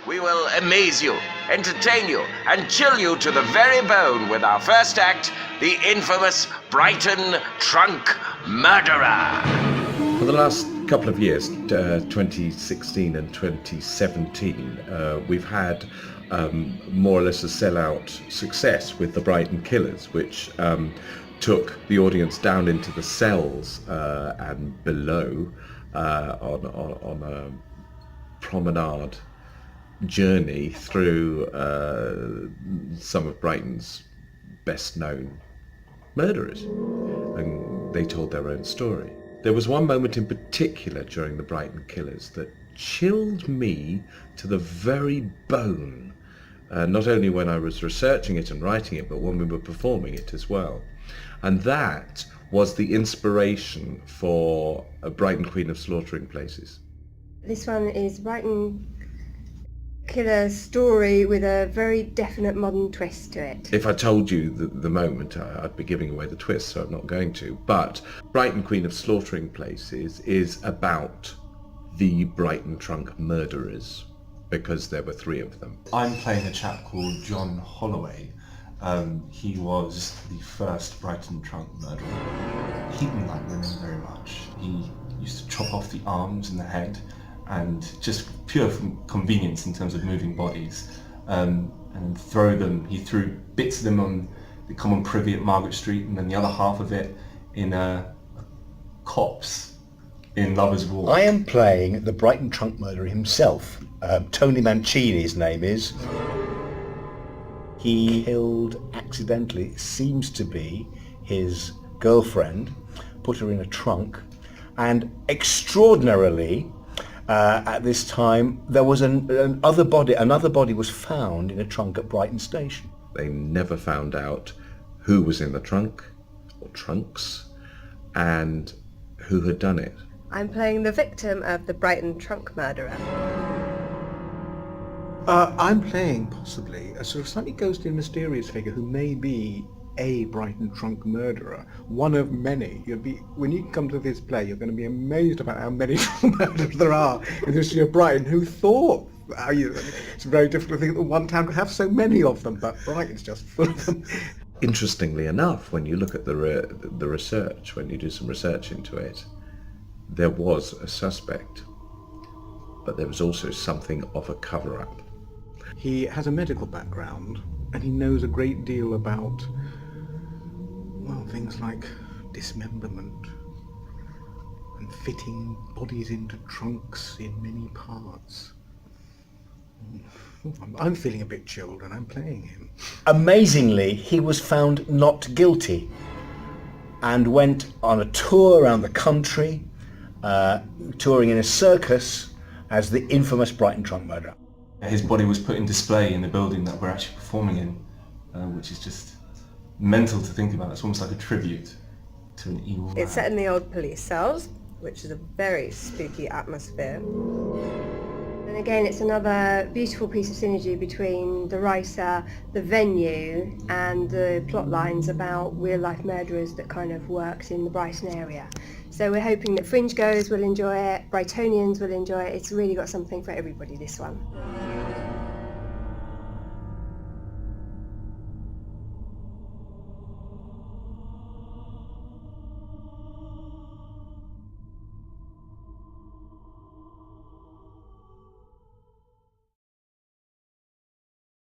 we will amaze you, entertain you, and chill you to the very bone with our first act, the infamous Brighton Trunk Murderer. For the last couple of years, 2016 and 2017, we've had more or less a sellout success with the Brighton Killers, which took the audience down into the cells and below on a promenade journey through some of Brighton's best known murderers, and they told their own story. There was one moment in particular during the Brighton Killers that chilled me to the very bone, not only when I was researching it and writing it, but when we were performing it as well. And that was the inspiration for Brighton Queen of Slaughtering Places. This one is Brighton Killer story with a very definite modern twist to it. If I told you the moment, I'd be giving away the twist, so I'm not going to. But Brighton Queen of Slaughtering Places is about the Brighton Trunk murderers, because there were 3 of them. I'm playing a chap called John Holloway. He was the first Brighton Trunk murderer. He didn't like women very much. He used to chop off the arms and the head, and just pure convenience in terms of moving bodies, and throw them. He threw bits of them on the common privy at Margaret Street, and then the other half of it in a copse in Lovers' Walk. I am playing the Brighton Trunk murderer himself. Tony Mancini, his name is. He killed accidentally, it seems to be, his girlfriend, put her in a trunk, and extraordinarily, at this time, there was another body was found in a trunk at Brighton Station. They never found out who was in the trunk, or trunks, and who had done it. I'm playing the victim of the Brighton Trunk Murderer. I'm playing, possibly, a sort of slightly ghostly and mysterious figure who may be a Brighton Trunk murderer, one of many. When you come to this play, you're going to be amazed about how many murderers there are in the city of Brighton. Who thought? It's very difficult to think that one town could have so many of them, but Brighton's just full of them. Interestingly enough, when you look at the research, when you do some research into it, there was a suspect, but there was also something of a cover-up. He has a medical background, and he knows a great deal about, well, things like dismemberment and fitting bodies into trunks in many parts. I'm feeling a bit chilled, and I'm playing him. Amazingly, he was found not guilty and went on a tour around the country, touring in a circus as the infamous Brighton Trunk murderer. His body was put in display in the building that we're actually performing in, which is just mental to think about. It's almost like a tribute to an evil man. It's set in the old police cells, which is a very spooky atmosphere. And again, it's another beautiful piece of synergy between the writer, the venue, and the plot lines about real-life murderers that kind of worked in the Brighton area. So we're hoping that Fringe goers will enjoy it, Brightonians will enjoy it. It's really got something for everybody, this one.